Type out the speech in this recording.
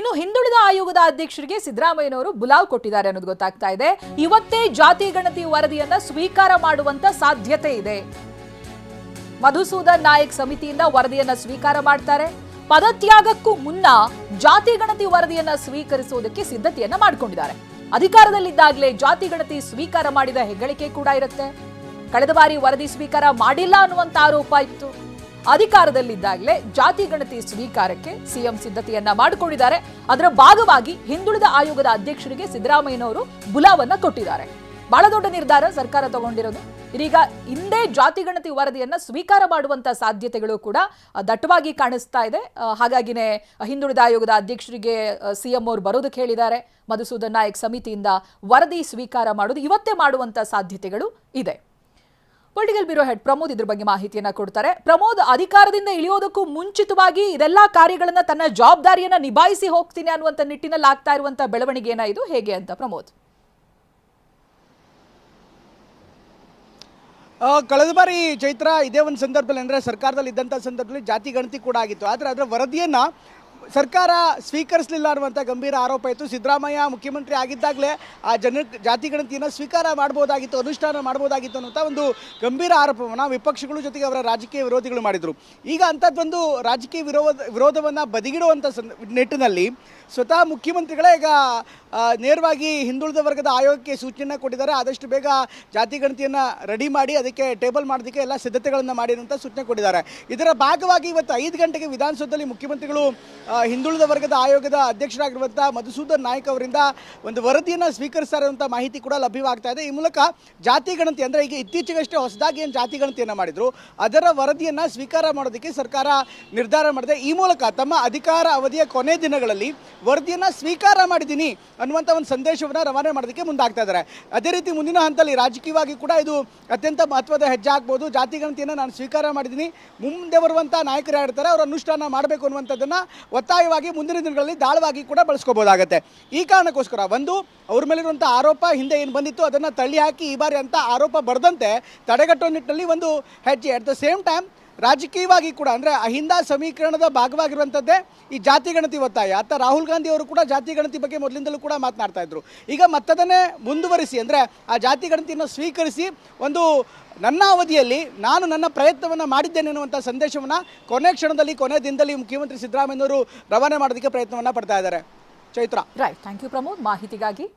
ಇನ್ನು ಹಿಂದುಳಿದ ಆಯೋಗದ ಅಧ್ಯಕ್ಷರಿಗೆ ಸಿದ್ದರಾಮಯ್ಯನವರು ಬುಲಾವ್ ಕೊಟ್ಟಿದ್ದಾರೆ ಅನ್ನೋದು ಗೊತ್ತಾಗ್ತಾ ಇದೆ. ಇವತ್ತೇ ಜಾತಿ ಗಣತಿ ವರದಿಯನ್ನ ಸ್ವೀಕಾರ ಮಾಡುವಂತ ಸಾಧ್ಯತೆ ಇದೆ. ಮಧುಸೂದನ್ ನಾಯಕ್ ಸಮಿತಿಯಿಂದ ವರದಿಯನ್ನ ಸ್ವೀಕಾರ ಮಾಡ್ತಾರೆ. ಪದತ್ಯಾಗಕ್ಕೂ ಮುನ್ನ ಜಾತಿ ಗಣತಿ ವರದಿಯನ್ನ ಸ್ವೀಕರಿಸುವುದಕ್ಕೆ ಸಿದ್ಧತೆಯನ್ನ ಮಾಡಿಕೊಂಡಿದ್ದಾರೆ. ಅಧಿಕಾರದಲ್ಲಿದ್ದಾಗಲೇ ಜಾತಿ ಗಣತಿ ಸ್ವೀಕಾರ ಮಾಡಿದ ಹೆಗ್ಗಳಿಕೆ ಕೂಡ ಇರುತ್ತೆ. ಕಳೆದ ಬಾರಿ ವರದಿ ಸ್ವೀಕಾರ ಮಾಡಿಲ್ಲ ಅನ್ನುವಂತ ಆರೋಪ ಇತ್ತು. ಅಧಿಕಾರದಲ್ಲಿದ್ದಾಗಲೇ ಜಾತಿ ಗಣತಿ ಸ್ವೀಕಾರಕ್ಕೆ ಸಿಎಂ ಸಿದ್ಧತೆಯನ್ನ ಮಾಡಿಕೊಂಡಿದ್ದಾರೆ. ಅದರ ಭಾಗವಾಗಿ ಹಿಂದುಳಿದ ಆಯೋಗದ ಅಧ್ಯಕ್ಷರಿಗೆ ಸಿದ್ದರಾಮಯ್ಯನವರು ಬುಲಾವನ್ನ ಕೊಟ್ಟಿದ್ದಾರೆ. ಬಹಳ ದೊಡ್ಡ ನಿರ್ಧಾರ ಸರ್ಕಾರ ತಗೊಂಡಿರೋದು. ಇದೀಗ ಹಿಂದೆ ಜಾತಿ ಗಣತಿ ವರದಿಯನ್ನ ಸ್ವೀಕಾರ ಮಾಡುವಂತ ಸಾಧ್ಯತೆಗಳು ಕೂಡ ದಟ್ಟವಾಗಿ ಕಾಣಿಸ್ತಾ ಇದೆ. ಹಾಗಾಗಿನೇ ಹಿಂದುಳಿದ ಆಯೋಗದ ಅಧ್ಯಕ್ಷರಿಗೆ ಸಿಎಂ ಅವರು ಬರೋದಕ್ಕೆ ಹೇಳಿದ್ದಾರೆ. ಮಧುಸೂದನ್ ನಾಯಕ್ ಸಮಿತಿಯಿಂದ ವರದಿ ಸ್ವೀಕಾರ ಮಾಡೋದು ಇವತ್ತೇ ಮಾಡುವಂತ ಸಾಧ್ಯತೆಗಳು ಇದೆ. ಪೊಲಿಟಿಕಲ್ ಬ್ಯೂರೋ ಹೆಡ್ ಪ್ರಮೋದ್ ಇದ್ರ ಬಗ್ಗೆ ಮಾಹಿತಿಯನ್ನ ಕೊಡ್ತಾರೆ. ಪ್ರಮೋದ್, ಅಧಿಕಾರದಿಂದ ಇಳಿಯೋದಕ್ಕೂ ಮುಂಚಿತವಾಗಿ ಇದೆಲ್ಲಾ ಕಾರ್ಯಗಳನ್ನ ತನ್ನ ಜವಾಬ್ದಾರಿಯನ್ನ ನಿಭಾಯಿಸಿ ಹೋಗ್ತೀನಿ ಅನ್ನುವಂತ ನಿಟ್ಟಿನಲ್ಲಿ ಆಗ್ತಾ ಇರುವಂತ ಬೆಳವಣಿಗೆ ಇದು ಹೇಗೆ ಅಂತ ಪ್ರಮೋದ್? ಕಳೆದ ಬಾರಿ ಚೈತ್ರ ಇದೇ ಒಂದು ಸಂದರ್ಭದಲ್ಲಿ ಅಂದರೆ ಸರ್ಕಾರದಲ್ಲಿ ಇದ್ದಂಥ ಸಂದರ್ಭದಲ್ಲಿ ಜಾತಿ ಗಣತಿ ಕೂಡ ಆಗಿತ್ತು. ಆದರೆ ಅದರ ವರದಿಯನ್ನು ಸರ್ಕಾರ ಸ್ವೀಕರಿಸಲಿಲ್ಲ ಅನ್ನುವಂಥ ಗಂಭೀರ ಆರೋಪ ಇತ್ತು. ಸಿದ್ದರಾಮಯ್ಯ ಮುಖ್ಯಮಂತ್ರಿ ಆಗಿದ್ದಾಗಲೇ ಆ ಜಾತಿ ಗಣತಿಯನ್ನು ಸ್ವೀಕಾರ ಮಾಡ್ಬೋದಾಗಿತ್ತು, ಅನುಷ್ಠಾನ ಮಾಡ್ಬೋದಾಗಿತ್ತು ಅನ್ನುವಂಥ ಒಂದು ಗಂಭೀರ ಆರೋಪವನ್ನು ವಿಪಕ್ಷಗಳು ಜೊತೆಗೆ ಅವರ ರಾಜಕೀಯ ವಿರೋಧಿಗಳು ಮಾಡಿದರು. ಈಗ ಅಂಥದ್ದೊಂದು ರಾಜಕೀಯ ವಿರೋಧವನ್ನು ಬದಿಗಿಡುವಂಥ ನಿಟ್ಟಿನಲ್ಲಿ ಸ್ವತಃ ಮುಖ್ಯಮಂತ್ರಿಗಳೇ ಈಗ ನೇರವಾಗಿ ಹಿಂದುಳಿದ ವರ್ಗದ ಆಯೋಗಕ್ಕೆ ಸೂಚನೆ ಕೊಟ್ಟಿದ್ದಾರೆ. ಆದಷ್ಟು ಬೇಗ ಜಾತಿ ಗಣತಿಯನ್ನು ರೆಡಿ ಮಾಡಿ ಅದಕ್ಕೆ ಟೇಬಲ್ ಮಾಡೋದಕ್ಕೆ ಎಲ್ಲ ಸಿದ್ಧತೆಗಳನ್ನು ಮಾಡಿರುವಂಥ ಸೂಚನೆ ಕೊಟ್ಟಿದ್ದಾರೆ. ಇದರ ಭಾಗವಾಗಿ ಇವತ್ತು 5 ಗಂಟೆಗೆ ವಿಧಾನಸೌಧದಲ್ಲಿ ಮುಖ್ಯಮಂತ್ರಿಗಳು ಹಿಂದುಳಿದ ವರ್ಗದ ಆಯೋಗದ ಅಧ್ಯಕ್ಷರಾಗಿರುವಂಥ ಮಧುಸೂದನ್ ನಾಯಕ್ ಅವರಿಂದ ಒಂದು ವರದಿಯನ್ನು ಸ್ವೀಕರಿಸ್ತಾರೆ ಅಂತ ಮಾಹಿತಿ ಕೂಡ ಲಭ್ಯವಾಗ್ತಾ ಇದೆ. ಈ ಮೂಲಕ ಜಾತಿ ಗಣತಿ ಅಂದರೆ ಈಗ ಇತ್ತೀಚೆಗಷ್ಟೇ ಹೊಸದಾಗಿ ಏನು ಜಾತಿ ಗಣತಿಯನ್ನು ಮಾಡಿದ್ರು ಅದರ ವರದಿಯನ್ನು ಸ್ವೀಕಾರ ಮಾಡೋದಕ್ಕೆ ಸರ್ಕಾರ ನಿರ್ಧಾರ ಮಾಡಿದೆ. ಈ ಮೂಲಕ ತಮ್ಮ ಅಧಿಕಾರ ಅವಧಿಯ ಕೊನೆ ದಿನಗಳಲ್ಲಿ ವರದಿಯನ್ನು ಸ್ವೀಕಾರ ಮಾಡಿದ್ದೀನಿ ಅನ್ನುವಂಥ ಒಂದು ಸಂದೇಶವನ್ನು ರವಾನೆ ಮಾಡೋದಕ್ಕೆ ಮುಂದಾಗ್ತಾ ಇದ್ದಾರೆ. ಅದೇ ರೀತಿ ಮುಂದಿನ ಹಂತದಲ್ಲಿ ರಾಜಕೀಯವಾಗಿ ಕೂಡ ಇದು ಅತ್ಯಂತ ಮಹತ್ವದ ಹೆಜ್ಜೆ ಆಗ್ಬೋದು. ಜಾತಿ ಗಣತಿಯನ್ನು ನಾನು ಸ್ವೀಕಾರ ಮಾಡಿದ್ದೀನಿ, ಮುಂದೆ ಬರುವಂಥ ನಾಯಕರು ಯಾರಿರ್ತಾರೆ ಅವರು ಅನುಷ್ಠಾನ ಮಾಡಬೇಕು ಅನ್ನುವಂಥದ್ದನ್ನು ಒತ್ತಾಯವಾಗಿ ಮುಂದಿನ ದಿನಗಳಲ್ಲಿ ದಾಳವಾಗಿ ಕೂಡ ಬಳಸ್ಕೋಬೋದಾಗತ್ತೆ. ಈ ಕಾರಣಕ್ಕೋಸ್ಕರ ಒಂದು ಅವ್ರ ಮೇಲಿರುವಂಥ ಆರೋಪ ಹಿಂದೆ ಏನು ಬಂದಿತ್ತು ಅದನ್ನು ತಳ್ಳಿ ಹಾಕಿ ಈ ಬಾರಿ ಅಂತ ಆರೋಪ ಬರದಂತೆ ತಡೆಗಟ್ಟುವ ನಿಟ್ಟಿನಲ್ಲಿ ಒಂದು ಹೆಜ್ಜೆ. ಅಟ್ ದ ಸೇಮ್ ಟೈಮ್ ರಾಜಕೀಯವಾಗಿ ಕೂಡ ಅಂದರೆ ಅಹಿಂದ ಸಮೀಕರಣದ ಭಾಗವಾಗಿರುವಂಥದ್ದೇ ಈ ಜಾತಿ ಗಣತಿ ಒತ್ತಾಯ. ಅತ್ತ ರಾಹುಲ್ ಗಾಂಧಿ ಅವರು ಕೂಡ ಜಾತಿ ಗಣತಿ ಬಗ್ಗೆ ಮೊದಲಿಂದಲೂ ಕೂಡ ಮಾತನಾಡ್ತಾ ಇದ್ರು. ಈಗ ಮತ್ತದನ್ನೇ ಮುಂದುವರಿಸಿ ಅಂದರೆ ಆ ಜಾತಿ ಗಣತಿಯನ್ನು ಸ್ವೀಕರಿಸಿ ಒಂದು ನನ್ನ ಅವಧಿಯಲ್ಲಿ ನಾನು ನನ್ನ ಪ್ರಯತ್ನವನ್ನು ಮಾಡಿದ್ದೇನೆ ಅನ್ನುವಂಥ ಸಂದೇಶವನ್ನು ಕೊನೆ ಕ್ಷಣದಲ್ಲಿ ಕೊನೆ ದಿನದಲ್ಲಿ ಮುಖ್ಯಮಂತ್ರಿ ಸಿದ್ದರಾಮಯ್ಯನವರು ರವಾನೆ ಮಾಡೋದಕ್ಕೆ ಪ್ರಯತ್ನವನ್ನು ಪಡ್ತಾ ಇದ್ದಾರೆ. Chaitra. Right, thank you Pramod ಮಾಹಿತಿಗಾಗಿ.